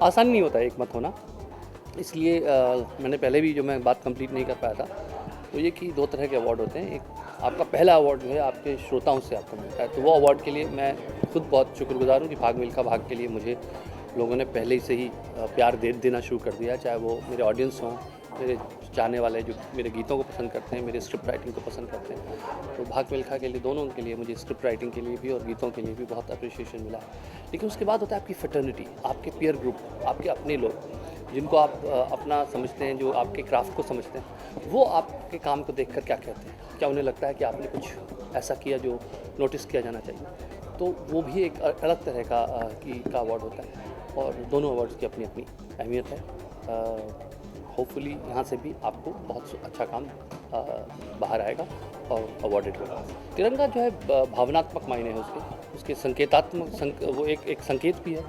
आसान नहीं होता है एक मत होना। इसलिए मैंने पहले भी जो मैं बात कंप्लीट नहीं कर पाया था, तो ये कि 2 तरह के अवार्ड होते हैं। एक आपका पहला अवार्ड जो है आपके श्रोताओं से आपको मिलता है, तो वो अवार्ड के लिए मैं खुद बहुत शुक्रगुज़ार हूँ कि भाग मिल्खा भाग के लिए मुझे लोगों ने पहले से ही प्यार देना शुरू कर दिया, चाहे वो मेरे ऑडियंस हों, मेरे चाहने वाले जो मेरे गीतों को पसंद करते हैं, मेरे स्क्रिप्ट राइटिंग को पसंद करते हैं। तो भाग मिल्खा के लिए, दोनों के लिए, मुझे स्क्रिप्ट राइटिंग के लिए भी और गीतों के लिए भी बहुत अप्रिशिएशन मिला है। लेकिन उसके बाद होता है आपकी फ्रेटर्निटी, आपके पीयर ग्रुप, आपके अपने लोग जिनको आप अपना समझते हैं, जो आपके क्राफ्ट को समझते हैं, वो आपके काम को देखकर क्या कहते हैं? क्या उन्हें लगता है कि आपने कुछ ऐसा किया जो नोटिस किया जाना चाहिए? तो वो भी एक अलग तरह का अवार्ड होता है, और दोनों अवार्ड्स की अपनी अपनी अहमियत है। होपफुली यहाँ से भी आपको बहुत अच्छा काम बाहर आएगा और अवॉर्डेड होगा। तिरंगा जो है भावनात्मक मायने है उसके संकेतात्मक वो एक संकेत भी है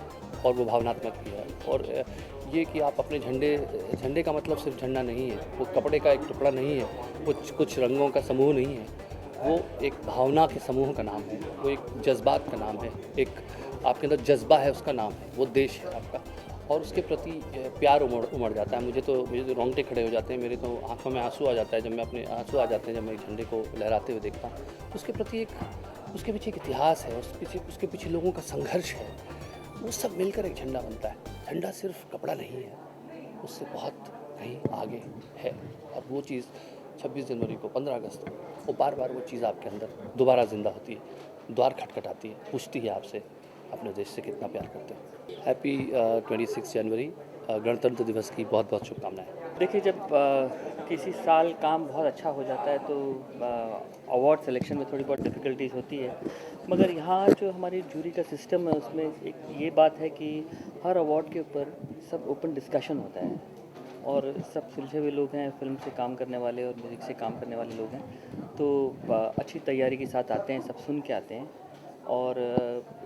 और वो भावनात्मक भी है। और ये कि आप अपने झंडे का मतलब सिर्फ झंडा नहीं है, वो कपड़े का एक टुकड़ा नहीं है, कुछ रंगों का समूह नहीं है, वो एक भावना के समूह का नाम है, वो एक जज्बात का नाम है, एक आपके अंदर जज्बा है, उसका नाम है, वो देश है आपका। और उसके प्रति प्यार उमड़ जाता है। मुझे तो रोंगटे खड़े हो जाते हैं, मेरे तो आंखों में आंसू आ जाता है जब मैं झंडे को लहराते हुए देखता हूँ। उसके प्रति उसके पीछे एक इतिहास है, उसके पीछे लोगों का संघर्ष है, वो सब मिलकर एक झंडा बनता है। झंडा सिर्फ कपड़ा नहीं है, उससे बहुत कहीं आगे है। और वो चीज़ 26 जनवरी को, 15 अगस्त को, वो बार बार वो चीज़ आपके अंदर दोबारा ज़िंदा होती है, द्वार खटखटाती है, पूछती है आपसे अपने देश से कितना प्यार करते हो। हैप्पी 26 जनवरी, गणतंत्र दिवस की बहुत बहुत शुभकामनाएं। देखिए, जब किसी साल काम बहुत अच्छा हो जाता है तो अवार्ड सिलेक्शन में थोड़ी बहुत डिफ़िकल्टीज होती है, मगर यहाँ जो हमारी जूरी का सिस्टम है उसमें एक ये बात है कि हर अवार्ड के ऊपर सब ओपन डिस्कशन होता है और सब सुलझे हुए लोग हैं, फिल्म से काम करने वाले और म्यूज़िक से काम करने वाले लोग हैं, तो अच्छी तैयारी के साथ आते हैं, सब सुन के आते हैं और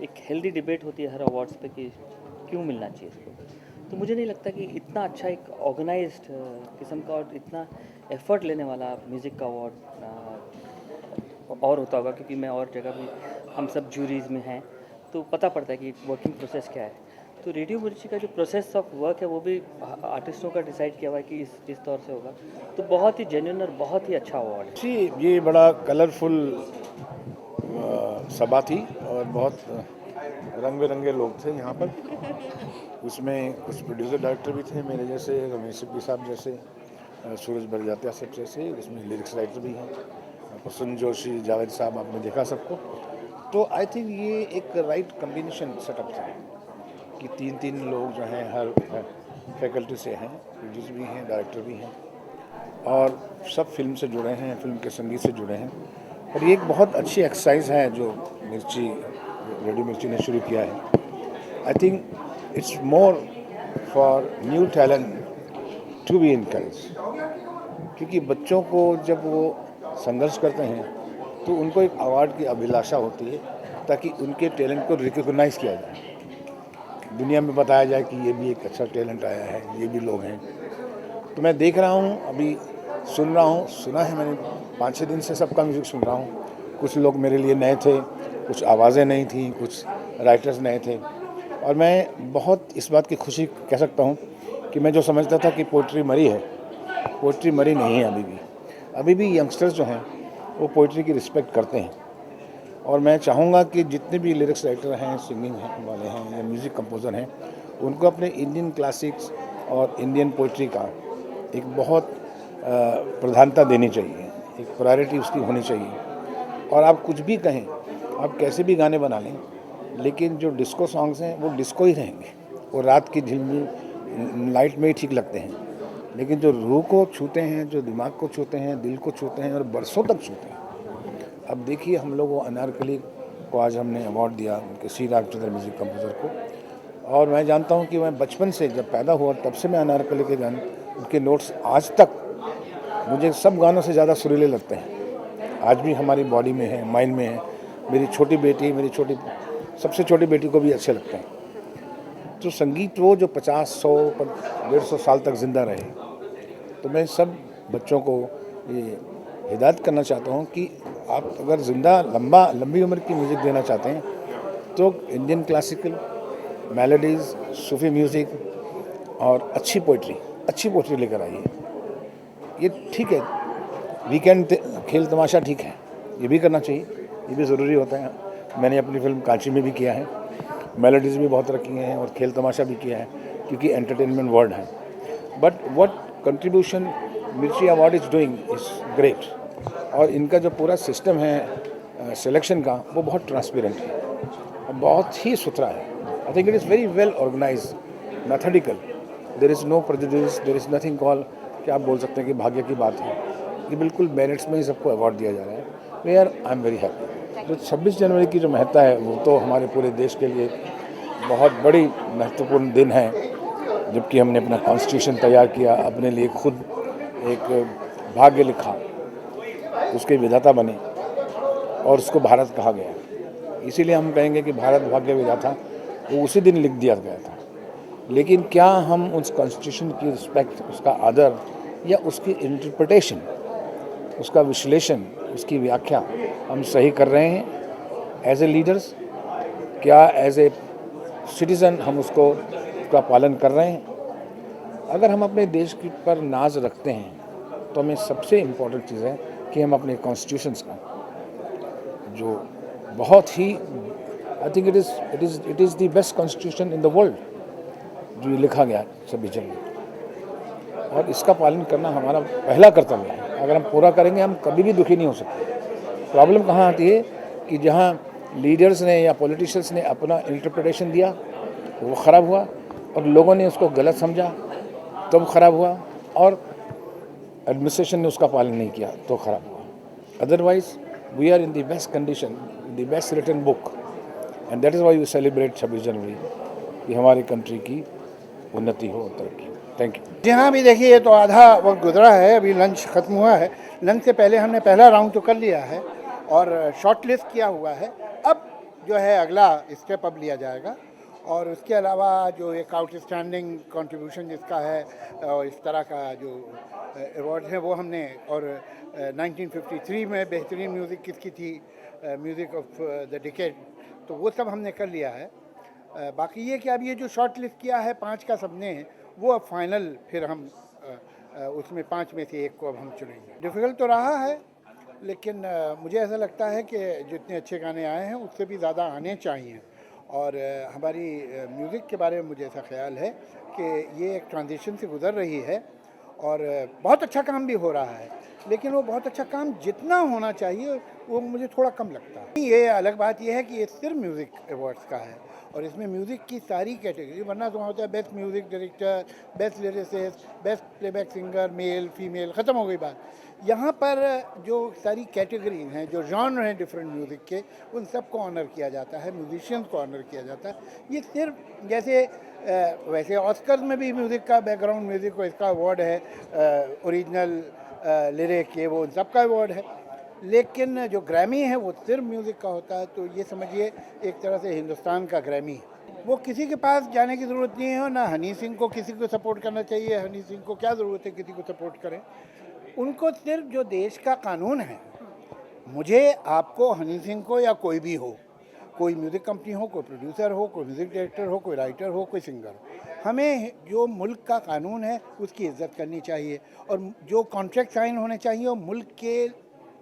एक हेल्दी डिबेट होती है हर अवार्ड्स पे कि क्यों मिलना चाहिए इसको। तो मुझे नहीं लगता कि इतना अच्छा एक ऑर्गेनाइज्ड किस्म का और इतना एफर्ट लेने वाला म्यूज़िक का अवार्ड और होता होगा, क्योंकि मैं और जगह भी हम सब जूरीज़ में हैं तो पता पड़ता है कि वर्किंग प्रोसेस क्या है। तो रेडियो मिर्ची का जो प्रोसेस ऑफ वर्क है वो भी आर्टिस्टों का डिसाइड किया हुआ है कि इस तौर से होगा, तो बहुत ही जेन्युइन और बहुत ही अच्छा अवार्ड है जी। ये बड़ा कलरफुल सभा थी और बहुत रंग बिरंगे लोग थे यहाँ पर। उसमें कुछ प्रोड्यूसर डायरेक्टर भी थे मेरे जैसे, रमेश सिप्पी साहब जैसे, सूरज बड़जात्या सब जैसे। उसमें लिरिक्स राइटर भी हैं, प्रसून जोशी, जावेद साहब, आपने देखा सबको। तो आई थिंक ये एक राइट कम्बिनेशन सेटअप था कि तीन लोग जो हैं हर फैकल्टी से हैं, प्रोड्यूसर भी हैं, डायरेक्टर भी हैं और सब फिल्म से जुड़े हैं, फिल्म के संगीत से जुड़े हैं। और ये एक बहुत अच्छी एक्सरसाइज है जो रेडियो मिर्ची ने शुरू किया है। I think it's more for new talent to be encourage, क्योंकि बच्चों को जब वो संघर्ष करते हैं तो उनको एक अवार्ड की अभिलाषा होती है ताकि उनके टैलेंट को रिकॉग्नाइज किया जाए, दुनिया में बताया जाए कि ये भी एक अच्छा टैलेंट आया है, ये भी लोग हैं। तो मैं देख रहा हूँ, अभी सुन रहा हूँ, सुना है मैंने 5-6 दिन से सबका म्यूज़िक सुन रहा हूँ। कुछ लोग मेरे लिए नए थे, कुछ आवाज़ें नहीं थी, कुछ राइटर्स नए थे। और मैं बहुत इस बात की खुशी कह सकता हूँ कि मैं जो समझता था कि पोइट्री मरी है, पोइट्री मरी नहीं है। अभी भी यंगस्टर्स जो हैं वो पोइट्री की रिस्पेक्ट करते हैं। और मैं चाहूँगा कि जितने भी लिरिक्स राइटर हैं, सिंगिंग वाले हैं या म्यूज़िक कंपोज़र हैं, उनको अपने इंडियन क्लासिक्स और इंडियन पोइट्री का एक बहुत प्रधानता देनी चाहिए, एक प्रायोरिटी उसकी होनी चाहिए। और आप कुछ भी कहें, आप कैसे भी गाने बना लें, लेकिन जो डिस्को सॉन्ग्स हैं वो डिस्को ही रहेंगे, वो रात की झिलमिल लाइट में ही ठीक लगते हैं। लेकिन जो रूह को छूते हैं, जो दिमाग को छूते हैं, दिल को छूते हैं और बरसों तक छूते हैं। अब देखिए, हम लोग वो अनारकली को आज हमने अवार्ड दिया, उनके सी रामचंद्र म्यूज़िक कंपोज़र को। और मैं जानता हूँ कि मैं बचपन से जब पैदा हुआ तब से मैं अनारकली के गाने, उनके नोट्स आज तक मुझे सब गानों से ज़्यादा सुरीले लगते हैं। आज भी हमारी बॉडी में है, माइंड में है। मेरी छोटी बेटी, सबसे छोटी बेटी को भी अच्छे लगते हैं। तो संगीत वो जो 50, 100, 150 साल तक ज़िंदा रहे। तो मैं सब बच्चों को ये हिदायत करना चाहता हूँ कि आप अगर लंबी उम्र की म्यूज़िक देना चाहते हैं तो इंडियन क्लासिकल, मेलोडीज़, सूफी म्यूज़िक और अच्छी पोइट्री लेकर आई है। ये ठीक है, वीकेंड खेल तमाशा ठीक है, ये भी करना चाहिए, ये भी ज़रूरी होता है। मैंने अपनी फिल्म कांची में भी किया है, मेलोडीज़ भी बहुत रखी हैं और खेल तमाशा भी किया है, क्योंकि एंटरटेनमेंट वर्ड है। बट व्हाट कंट्रीब्यूशन मिर्ची award is doing is great. और इनका जो पूरा सिस्टम है सिलेक्शन का, वो बहुत ट्रांसपेरेंट है और बहुत ही सुथरा है। I think it is very well organised, methodical. There is no prejudice, there is nothing call कि आप बोल सकते हैं कि भाग्य की बात है। ये बिल्कुल मेरिट्स में ही सबको अवार्ड दिया जा रहा है। Where I am very happy. जो 26 जनवरी की जो महत्ता है, वो तो हमारे पूरे देश के लिए बहुत बड़ी महत्वपूर्ण दिन है, जबकि हमने अपना कॉन्स्टिट्यूशन तैयार किया, अपने लिए खुद एक भाग्य लिखा, उसके विधाता बने और उसको भारत कहा गया। इसीलिए हम कहेंगे कि भारत भाग्य विधाता वो उसी दिन लिख दिया गया था। लेकिन क्या हम उस कॉन्स्टिट्यूशन की रिस्पेक्ट, उसका आदर या उसकी इंटरप्रिटेशन, उसका विश्लेषण, उसकी व्याख्या हम सही कर रहे हैं एज ए लीडर्स? क्या एज ए सिटीज़न हम उसको का पालन कर रहे हैं? अगर हम अपने देश की पर नाज रखते हैं तो हमें सबसे इम्पोर्टेंट चीज़ है कि हम अपने कॉन्स्टिट्यूशंस का, जो बहुत ही I think it is the best constitution in the world, जो ये लिखा गया 26 जनवरी, और इसका पालन करना हमारा पहला कर्तव्य है। अगर हम पूरा करेंगे, हम कभी भी दुखी नहीं हो सकते। प्रॉब्लम कहाँ आती है कि जहाँ लीडर्स ने या पॉलिटिशियंस ने अपना इंटरप्रिटेशन दिया, वो ख़राब हुआ, और लोगों ने उसको गलत समझा तो ख़राब हुआ, और एडमिनिस्ट्रेशन ने उसका पालन नहीं किया तो ख़राब हुआ। Otherwise we are in the best condition, the best written book, and that is why we celebrate 26 जनवरी कि हमारी कंट्री की उन्नति हो, तरक्की। Thank you. जी हाँ, अभी देखिए ये तो आधा वक्त गुजरा है, अभी लंच ख़त्म हुआ है। लंच से पहले हमने पहला राउंड तो कर लिया है और शॉर्ट लिस्ट किया हुआ है। अब जो है अगला स्टेप अब लिया जाएगा, और उसके अलावा जो एक आउटस्टैंडिंग कंट्रीब्यूशन जिसका है, इस तरह का जो अवार्ड है वो हमने, और 1953 में बेहतरीन म्यूज़िक किसकी थी, म्यूज़िक ऑफ द डिकेड, तो वो सब हमने कर लिया है। बाकी ये कि अब ये जो शॉर्ट लिस्ट किया है 5 का सबने, वो अब फाइनल फिर हम उसमें 5 में से 1 को अब हम चुनेंगे। डिफ़िकल्ट तो रहा है, लेकिन मुझे ऐसा लगता है कि जितने अच्छे गाने आए हैं उससे भी ज़्यादा आने चाहिए। और हमारी म्यूज़िक के बारे में मुझे ऐसा ख्याल है कि ये एक ट्रांजिशन से गुज़र रही है, और बहुत अच्छा काम भी हो रहा है, लेकिन वो बहुत अच्छा काम जितना होना चाहिए वो मुझे थोड़ा कम लगता है। ये अलग बात ये है कि ये सिर्फ म्यूज़िक अवार्ड्स का है, और इसमें म्यूज़िक की सारी कैटेगरी, वरना तो होता है best music director, best lyricist, best playback singer, male female, ख़त्म हो गई बात। यहाँ पर जो सारी कैटेगरीज हैं, जो जॉनर हैं डिफरेंट म्यूज़िक के, उन सबको ऑनर किया जाता है, म्यूजिशियंस को ऑनर किया जाता है। ये सिर्फ जैसे वैसे ऑस्कर में भी म्यूज़िक का, बैकग्राउंड म्यूज़िक को इसका अवार्ड है, ओरिजिनल लिरिक, ये वो उन सब का अवार्ड है, लेकिन जो ग्रैमी है वो सिर्फ म्यूज़िक का होता है। तो ये समझिए एक तरह से हिंदुस्तान का ग्रैमी है। वो किसी के पास जाने की ज़रूरत नहीं है, ना हनी सिंह को किसी को सपोर्ट करना चाहिए। हनी सिंह को क्या ज़रूरत है किसी को सपोर्ट करें? उनको सिर्फ जो देश का कानून है, मुझे, आपको, हनी सिंह को या कोई भी हो, कोई म्यूज़िक कंपनी हो, कोई प्रोड्यूसर हो, कोई म्यूज़िक डायरेक्टर हो, कोई राइटर हो, कोई सिंगर हो, हमें जो मुल्क का कानून है उसकी इज़्ज़त करनी चाहिए, और जो कॉन्ट्रैक्ट साइन होने चाहिए वो मुल्क के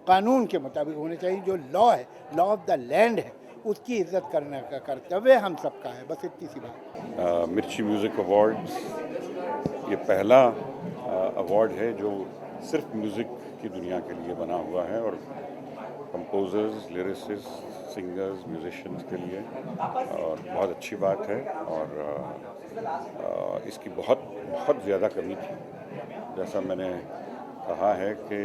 कानून के मुताबिक होने चाहिए। जो लॉ है, लॉ ऑफ द लैंड है, उसकी इज़्ज़त करने का कर्तव्य हम सबका है। बस इतनी सी बात। मिर्ची म्यूज़िक अवार्ड्स ये पहला अवार्ड है जो सिर्फ म्यूज़िक की दुनिया के लिए बना हुआ है, और कंपोजर्स, लिरिसिस्ट, सिंगर्स, म्यूजिशियंस के लिए, और बहुत अच्छी बात है। और इसकी बहुत बहुत ज़्यादा कमी थी। जैसा मैंने कहा है कि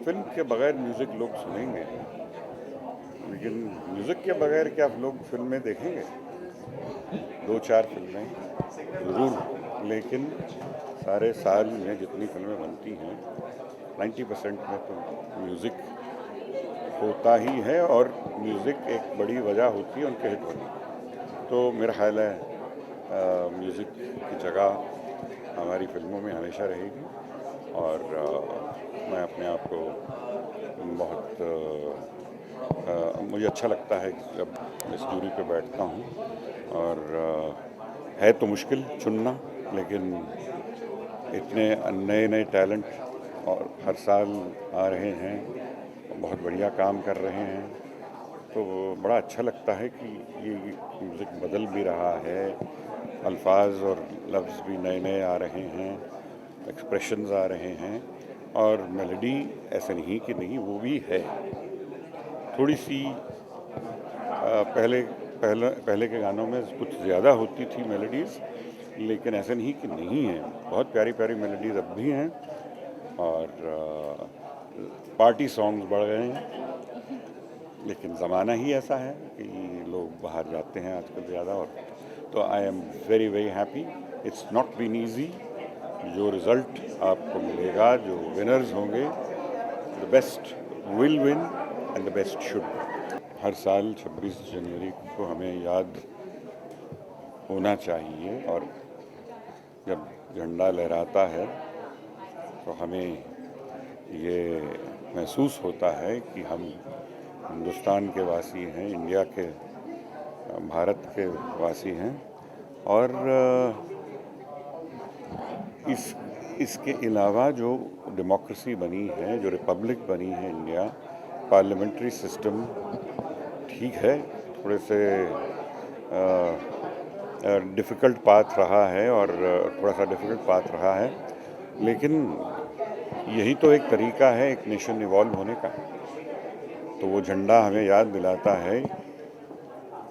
फिल्म के बगैर म्यूज़िक लोग सुनेंगे, लेकिन म्यूज़िक के बगैर क्या लोग फिल्में देखेंगे? 2-4 फिल्में ज़रूर, लेकिन सारे साल में जितनी फिल्में बनती हैं 90% में तो म्यूज़िक होता ही है, और म्यूज़िक एक बड़ी वजह होती है उनके हिट होने की। तो मेरा ख्याल है म्यूज़िक की जगह हमारी फिल्मों में हमेशा रहेगी, और मैं अपने आप को बहुत मुझे अच्छा लगता है जब इस जूरी पे बैठता हूँ, और है तो मुश्किल चुनना, लेकिन इतने नए नए टैलेंट और हर साल आ रहे हैं, बहुत बढ़िया काम कर रहे हैं, तो बड़ा अच्छा लगता है कि ये म्यूज़िक बदल भी रहा है, अल्फाज और लफ्ज़ भी नए नए आ रहे हैं, एक्सप्रेशंस आ रहे हैं, और मेलोडी ऐसे नहीं कि नहीं, वो भी है। थोड़ी सी पहले के गानों में कुछ ज़्यादा होती थी मेलोडीज़, लेकिन ऐसे नहीं कि नहीं है, बहुत प्यारी प्यारी मेलोडीज़ अब भी हैं, और पार्टी सॉन्ग्स बढ़ गए हैं, लेकिन ज़माना ही ऐसा है कि लोग बाहर जाते हैं आजकल ज़्यादा। और तो I am very very happy. It's not been easy. जो रिज़ल्ट आपको मिलेगा, जो विनर्स होंगे, the best will win and the best should. हर साल 26 जनवरी को हमें याद होना चाहिए, और जब झंडा लहराता है तो हमें ये महसूस होता है कि हम हिंदुस्तान के वासी हैं, इंडिया के, भारत के वासी हैं। और इसके अलावा जो डेमोक्रेसी बनी है, जो रिपब्लिक बनी है इंडिया, पार्लियामेंट्री सिस्टम ठीक है, थोड़े से डिफ़िकल्ट पाथ रहा है, और थोड़ा सा डिफ़िकल्ट पाथ रहा है, लेकिन यही तो एक तरीका है एक नेशन इवॉल्व होने का। तो वो झंडा हमें याद दिलाता है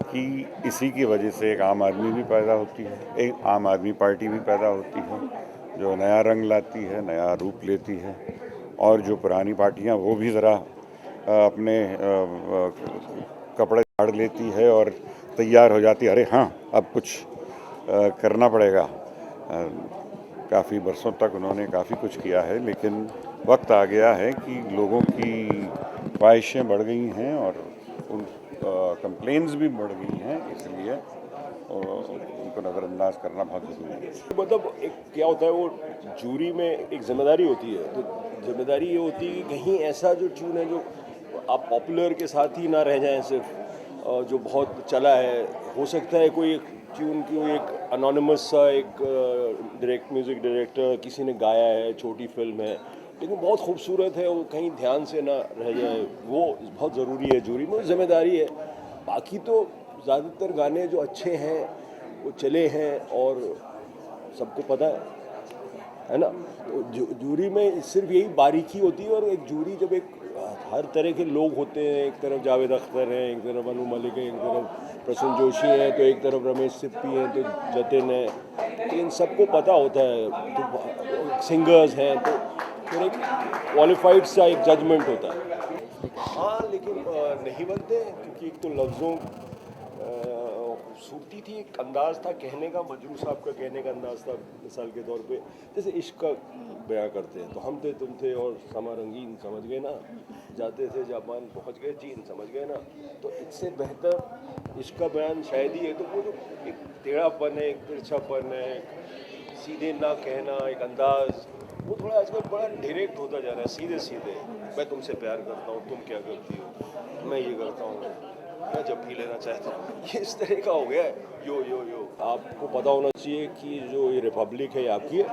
कि इसी की वजह से एक आम आदमी भी पैदा होती है, एक आम आदमी पार्टी भी पैदा होती है, जो नया रंग लाती है, नया रूप लेती है, और जो पुरानी पार्टियां वो भी ज़रा अपने कपड़े झाड़ लेती है और तैयार हो जाती है, अरे हाँ अब कुछ करना पड़ेगा। काफ़ी बरसों तक उन्होंने काफ़ी कुछ किया है, लेकिन वक्त आ गया है कि लोगों की ख्वाहिशें बढ़ गई हैं और उन कंप्लेंट्स भी बढ़ गई हैं, इसलिए उनको नज़रअंदाज करना बहुत ज़रूरी है। मतलब एक क्या होता है, वो जूरी में एक जिम्मेदारी होती है, तो जिम्मेदारी ये होती है कि कहीं ऐसा जो ट्यून है जो आप पॉपुलर के साथ ही ना रह जाएं, सिर्फ जो बहुत चला है, हो सकता है कोई ट्यून की एक अनोनिमस सा एक म्यूज़िक डायरेक्टर किसी ने गाया है, छोटी फिल्म है, लेकिन बहुत खूबसूरत है, वो कहीं ध्यान से ना रह जाए, वो बहुत ज़रूरी है। जूरी में जिम्मेदारी है। बाकी तो ज़्यादातर गाने जो अच्छे हैं वो चले हैं और सबको पता है ना। तो जूरी में सिर्फ यही बारीकी होती है, और एक जूरी जब एक हर तरह के लोग होते हैं, एक तरफ जावेद अख्तर हैं, एक तरफ अनु मलिक है, एक तरफ प्रसून जोशी हैं, तो एक तरफ रमेश सिप्पी हैं, तो जतिन है, तो इन सबको पता होता है, तो सिंगर्स हैं, तो फिर एक क्वालिफाइड सा एक जजमेंट होता है। हाँ, लेकिन नहीं बनते, क्योंकि एक तो लफ्ज़ों खूबसूरती थी, एक अंदाज़ था कहने का, मजरू साहब का कहने का अंदाज़ था, मिसाल के तौर पे जैसे इश्क का बयां करते हैं, तो हम थे तुम थे और समा रंगीन, समझ गए ना, जाते थे जापान पहुंच गए चीन, समझ गए ना। तो इससे बेहतर इश्क का बयान शायद ही है। तो वो जो एक टेढ़ापन है, एक तिरछापन है, सीधे ना कहना, एक अंदाज़, वो थोड़ा आजकल बड़ा डायरेक्ट होता जा रहा है, सीधे सीधे, मैं तुमसे प्यार करता हूँ, तुम क्या करती हो, मैं ये करता हूँ, मैं जब भी लेना चाहता हूँ, ये इस तरह का हो गया है। यो यो यो आपको पता होना चाहिए कि जो ये रिपब्लिक है आपकी है,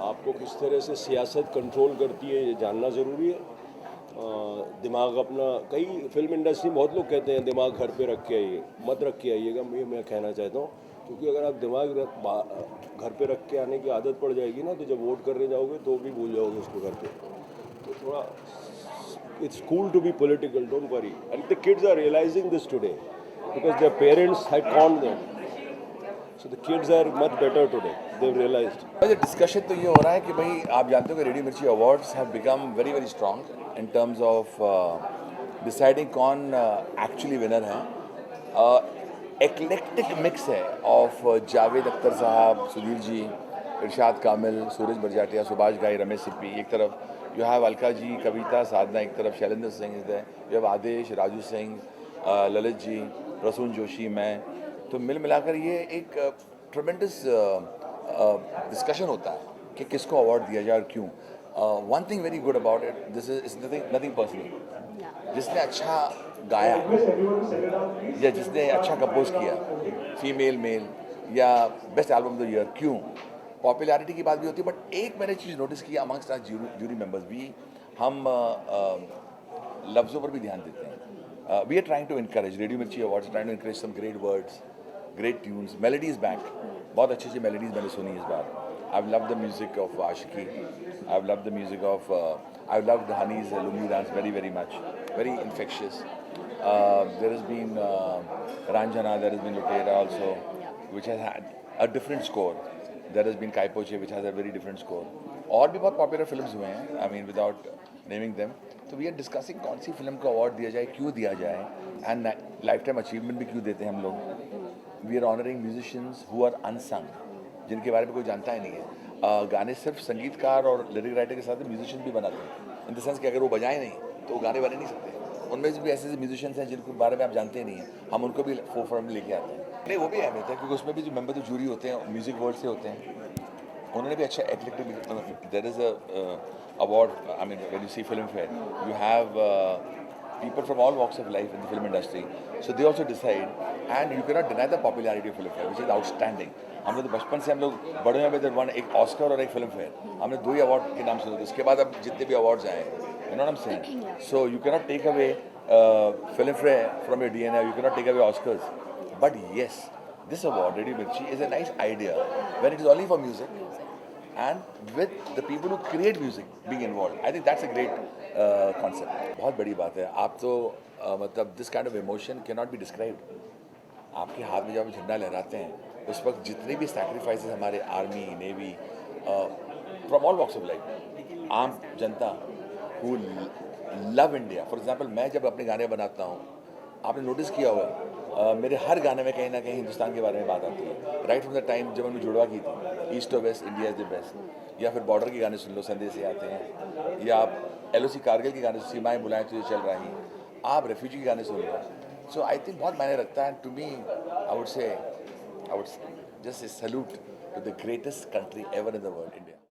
आपको किस तरह से सियासत कंट्रोल करती है ये जानना ज़रूरी है। दिमाग अपना, कई फिल्म इंडस्ट्री में बहुत लोग कहते हैं दिमाग घर पे रख के आइए, मत रख के आइएगा, ये मैं कहना चाहता हूँ, क्योंकि अगर आप दिमाग घर पे रख के आने की आदत पड़ जाएगी ना, तो जब वोट करने जाओगे तो भी भूल जाओगे उसको घर पे। तो थोड़ा it's cool to be political, don't worry. And the kids are realizing this today because their parents had conned them. So the kids are much better today. They've realized. Discussion तो ये हो रहा है कि भाई आप जानते हो कि radio Mirchi awards have become very very strong in terms of deciding कौन एक्चुअली विनर हैं। एक्लेक्टिक मिक्स है ऑफ जावेद अख्तर साहब, सुधीर जी, इरशाद कामिल, सूरज बरजाटिया, सुभाष घाई, रमेश सिप्पी एक तरफ, यू हैव अलका जी, कविता, साधना एक तरफ, Shailendra Singh is there, you have Aadesh, Raju Singh, Lalit ji, Prasoon Joshi, मैं, तो मिल मिलाकर ये एक ट्रेमेंडस डिस्कशन होता है कि किसको अवार्ड दिया जाए और क्यों। One thing very good about it, this is nothing personal, जिसने अच्छा गाया या जिसने अच्छा कंपोज किया, फीमेल मेल, या best album of the year, क्यों? पॉपुलैरिटी की बात भी होती है, बट एक मैंने चीज़ नोटिस की अमंगस्ट आवर जूरी मेंबर्स भी, हम लफ्ज़ों पर भी ध्यान देते हैं. We are trying to encourage, radio Mirchi awards trying to encourage some great words, great tunes, melodies back. बहुत अच्छी अच्छी मेलोडीज मैंने सुनी इस बार. I've loved the music of Ashiki. I've loved the music of I've loved Hani's Lungi dance very very much. Very infectious. There has been Ranjana, there has been Lukera also, which has had a different score. There has been Kaipoche, which has a very different score. और भी बहुत popular films हुए हैं, I mean without naming them. तो we are discussing कौन सी film को award दिया जाए, क्यों दिया जाए, एंड लाइफ टाइम अचीवमेंट भी क्यों देते हैं हम लोग. We are honouring musicians who are unsung, जिनके बारे में कोई जानता ही नहीं है. गाने सिर्फ संगीतकार और लिरिक राइटर के साथ म्यूजिशियन भी बनाते हैं, इन द सेंस कि अगर वो बजाए नहीं तो वो गाने बने नहीं सकते. उनमें से भी ऐसे ऐसे म्यूजिशियंस हैं जिनके बारे में आप जानते ही नहीं हैं, हम उनको भी फोरफ्रंट में लेके आते हैं. नहीं, वो भी अहमियत है, क्योंकि उसमें भी जो मेंबर ऑफ जूरी होते हैं म्यूजिक वर्ल्ड से होते हैं, उन्होंने भी अच्छा eclectic. There is a award. I mean, when you see film fair, you have people from all walks of life in the film industry, so they also decide, and you cannot deny the popularity of film fair, which is outstanding. हम लोग तो बचपन से हम लोग बड़े हुए हैं, वन एक ऑस्कर और एक फिल्म फेयर, हमने दो ही अवार्ड के नाम सुने थे. उसके बाद अब जितने भी अवार्ड्स आए, you know what I'm saying? So you cannot take away film fair from your DNA, you cannot take away Oscars, but yes, this award, Radio Mirchi, is a nice idea when it is only for music. And with the people who create music being involved, I think that's a great concept. बहुत बड़ी बात है. आप तो मतलब this kind of emotion cannot be described. आपके हाथ में जब आप झंडा लहराते हैं, उस वक्त जितने भी sacrifices हमारे army, navy, from all walks of life, आम जनता who love India. For example, मैं जब अपने गाने बनाता हूँ, आपने नोटिस किया होगा, मेरे हर गाने में कहीं ना कहीं हिंदुस्तान के बारे में बात आती है. राइट फ्रॉम द टाइम जब हमने जुड़वा की थी, ईस्ट और west, India is the best, या फिर बॉर्डर के गाने सुन लो, संदेश आते हैं, या आप LOC कारगिल के गाने, सीमाएं बुलाएं तुझे चल रही, आप रेफ्यूजी के गाने सुन लो. सो आई थिंक बहुत मायने रखता है. To me I would say just salute to the greatest country ever in the world, India.